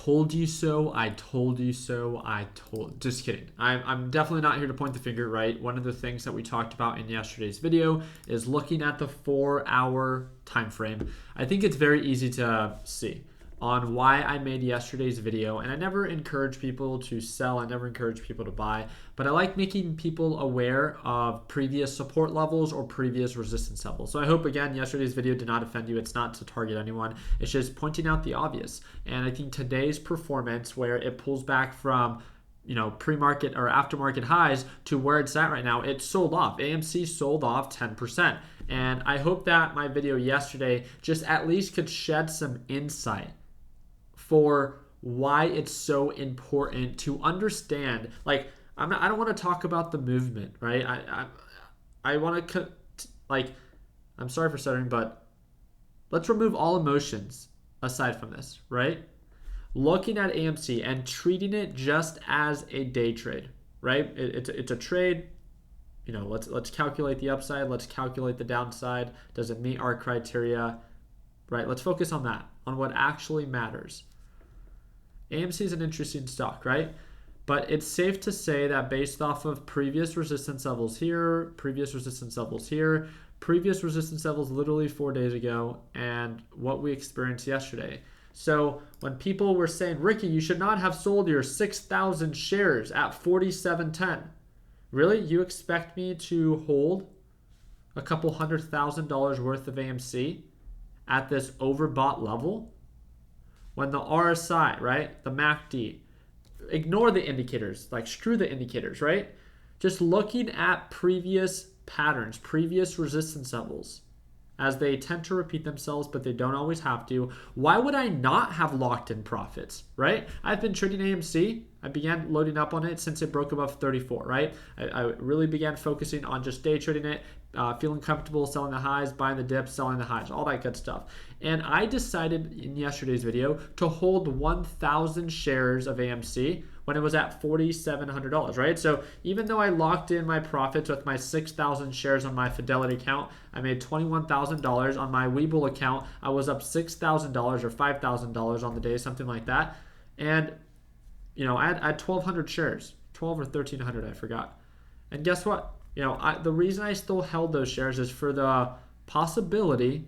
told you so, I told you so, just kidding. I'm definitely not here to point the finger, right? One of the things that we talked about in yesterday's video is looking at the 4-hour time frame. I think it's very easy to see on why I made yesterday's video. And I never encourage people to sell. I never encourage people to buy. But I like making people aware of previous support levels or previous resistance levels. So I hope, again, yesterday's video did not offend you. It's not to target anyone. It's just pointing out the obvious. And I think today's performance, where it pulls back from pre-market or aftermarket highs to where it's at right now, it sold off. AMC sold off 10%. And I hope that my video yesterday just at least could shed some insight for why it's so important to understand. Like, I don't want to talk about the movement, right? I want to, I'm sorry for stuttering, but let's remove all emotions aside from this, right? Looking at AMC and treating it just as a day trade, right? It's a trade. Let's calculate the upside. Let's calculate the downside. Does it meet our criteria, right? Let's focus on that, on what actually matters. AMC is an interesting stock, right? But it's safe to say that based off of previous resistance levels here, previous resistance levels here, previous resistance levels literally 4 days ago, and what we experienced yesterday. So when people were saying, Ricky, you should not have sold your 6,000 shares at $47.10. Really? You expect me to hold a couple $100,000 worth of AMC at this overbought level? When the RSI, right, the MACD, ignore the indicators, like screw the indicators, right? Just looking at previous patterns, previous resistance levels, as they tend to repeat themselves, but they don't always have to. Why would I not have locked in profits, right? I've been trading AMC. I began loading up on it since it broke above 34, right? I really began focusing on just day trading it, feeling comfortable selling the highs, buying the dips, selling the highs, all that good stuff. And I decided in yesterday's video to hold 1,000 shares of AMC when it was at $4,700, right? So even though I locked in my profits with my 6,000 shares on my Fidelity account, I made $21,000 on my Webull account. I was up $6,000 or $5,000 on the day, something like that. And I had 1,200 shares, 12 or 1,300, I forgot. And guess what? The reason I still held those shares is for the possibility,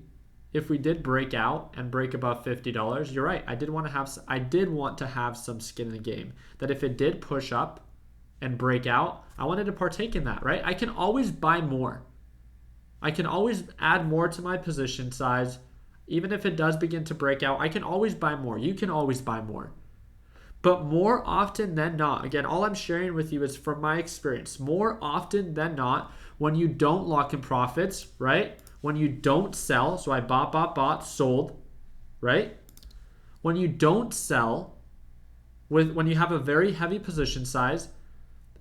if we did break out and break above $50, you're right. I did want to have some skin in the game. That if it did push up and break out, I wanted to partake in that, right? I can always buy more. I can always add more to my position size. Even if it does begin to break out, I can always buy more. You can always buy more. But more often than not, again, all I'm sharing with you is from my experience. More often than not, when you don't lock in profits, right? When you don't sell, so I bought, sold, right? When you don't sell, when you have a very heavy position size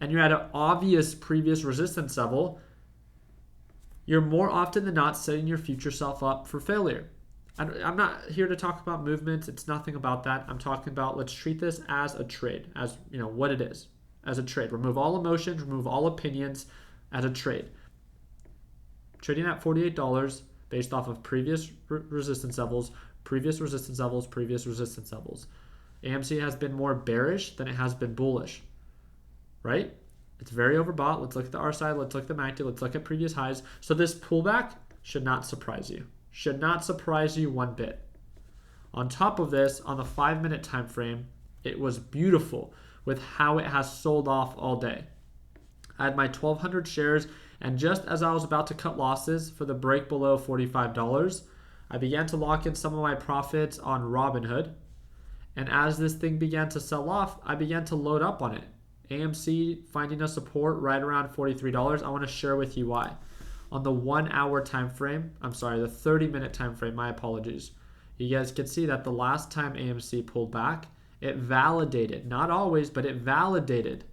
and you're at an obvious previous resistance level, you're more often than not setting your future self up for failure. I'm not here to talk about movements. It's nothing about that. I'm talking about, let's treat this as a trade, as what it is, as a trade. Remove all emotions, remove all opinions, as a trade. Trading at $48 based off of previous resistance levels, previous resistance levels, previous resistance levels. AMC has been more bearish than it has been bullish, right? It's very overbought. Let's look at the RSI. Let's look at the MACD. Let's look at previous highs. So this pullback should not surprise you. Should not surprise you one bit. On top of this, on the 5-minute time frame, it was beautiful with how it has sold off all day. I had my 1,200 shares, and just as I was about to cut losses for the break below $45, I began to lock in some of my profits on Robinhood. And as this thing began to sell off, I began to load up on it. AMC finding a support right around $43. I want to share with you why. On the 1-hour time frame, the 30-minute time frame, my apologies. You guys can see that the last time AMC pulled back, it validated, not always, but it validated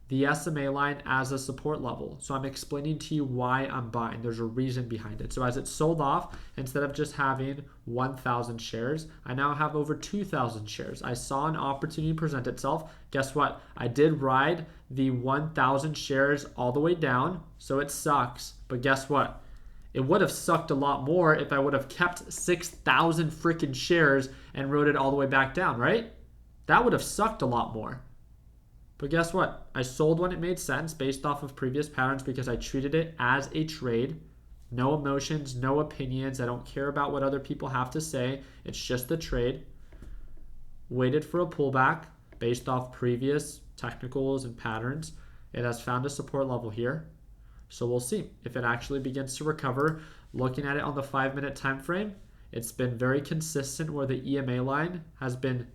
the SMA line as a support level. So I'm explaining to you why I'm buying. There's a reason behind it. So as it sold off, instead of just having 1,000 shares, I now have over 2,000 shares. I saw an opportunity present itself. Guess what? I did ride the 1,000 shares all the way down, so it sucks. But guess what? It would have sucked a lot more if I would have kept 6,000 freaking shares and rode it all the way back down, right? That would have sucked a lot more. But guess what? I sold when it made sense based off of previous patterns because I treated it as a trade. No emotions, no opinions. I don't care about what other people have to say. It's just the trade. Waited for a pullback based off previous technicals and patterns. It has found a support level here. So we'll see if it actually begins to recover. Looking at it on the 5-minute time frame, it's been very consistent where the EMA line has been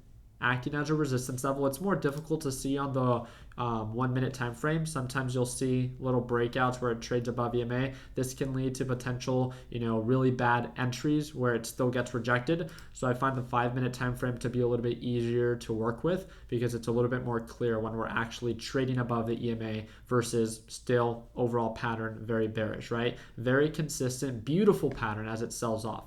acting as a resistance level. It's more difficult to see on the 1-minute time frame. Sometimes you'll see little breakouts where it trades above EMA. This can lead to potential, really bad entries where it still gets rejected. So I find the 5-minute time frame to be a little bit easier to work with because it's a little bit more clear when we're actually trading above the EMA versus still overall pattern very bearish, right? Very consistent, beautiful pattern as it sells off.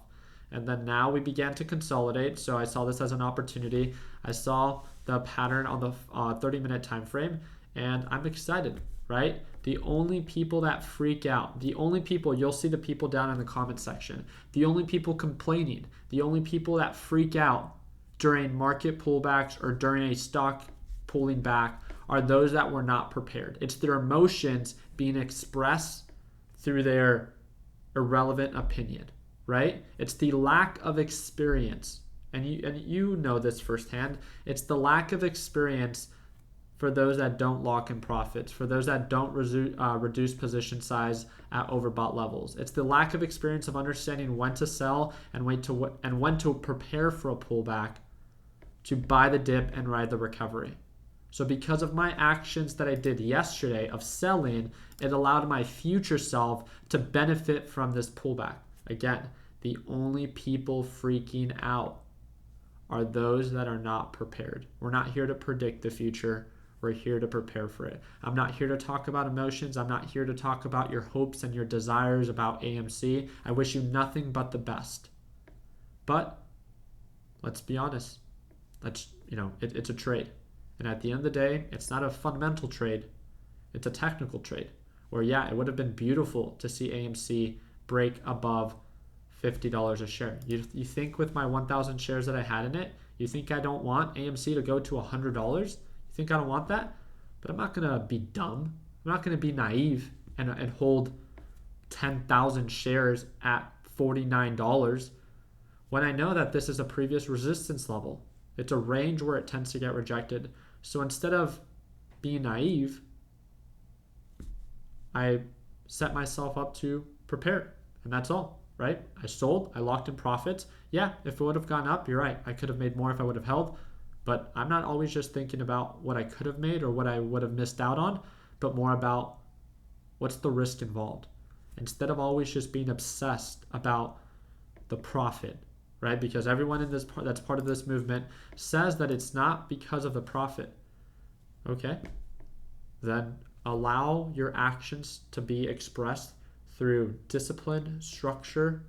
And then now we began to consolidate. So I saw this as an opportunity. I saw the pattern on the 30-minute time frame, and I'm excited, right? The only people that freak out, the only people, you'll see the people down in the comment section, the only people complaining, the only people that freak out during market pullbacks or during a stock pulling back are those that were not prepared. It's their emotions being expressed through their irrelevant opinion. Right? It's the lack of experience. And you know this firsthand. It's the lack of experience for those that don't lock in profits, for those that don't reduce position size at overbought levels. It's the lack of experience of understanding when to sell and when to prepare for a pullback to buy the dip and ride the recovery. So because of my actions that I did yesterday of selling, it allowed my future self to benefit from this pullback. Again, the only people freaking out are those that are not prepared. We're not here to predict the future. We're here to prepare for it. I'm not here to talk about emotions. I'm not here to talk about your hopes and your desires about AMC. I wish you nothing but the best. But let's be honest. It's a trade. And at the end of the day, it's not a fundamental trade. It's a technical trade. Where, it would have been beautiful to see AMC break above $50 a share. You think with my 1,000 shares that I had in it, you think I don't want AMC to go to $100? You think I don't want that? But I'm not going to be dumb. I'm not going to be naive and hold 10,000 shares at $49 when I know that this is a previous resistance level. It's a range where it tends to get rejected. So instead of being naive, I set myself up to prepare, and that's all. Right? I sold, I locked in profits. Yeah, if it would have gone up, you're right. I could have made more if I would have held, but I'm not always just thinking about what I could have made or what I would have missed out on, but more about what's the risk involved. Instead of always just being obsessed about the profit, right? Because everyone in this that's part of this movement says that it's not because of the profit. Okay? Then allow your actions to be expressed through discipline, structure,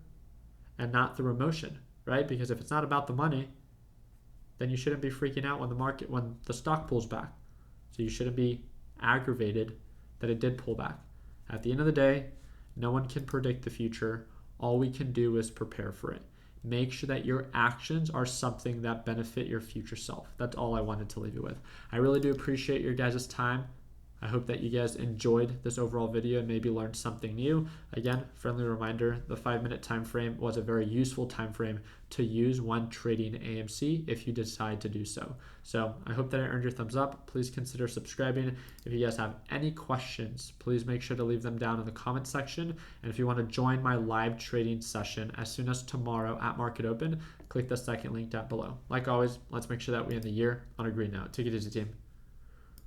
and not through emotion, right? Because if it's not about the money, then you shouldn't be freaking out when the stock pulls back. So you shouldn't be aggravated that it did pull back. At the end of the day, no one can predict the future. All we can do is prepare for it. Make sure that your actions are something that benefit your future self. That's all I wanted to leave you with. I really do appreciate your guys' time. I hope that you guys enjoyed this overall video and maybe learned something new. Again, friendly reminder, the 5-minute time frame was a very useful time frame to use when trading AMC if you decide to do so. So I hope that I earned your thumbs up. Please consider subscribing. If you guys have any questions, please make sure to leave them down in the comment section. And if you want to join my live trading session as soon as tomorrow at market open, click the second link down below. Like always, let's make sure that we end the year on a green note. Take it easy, team.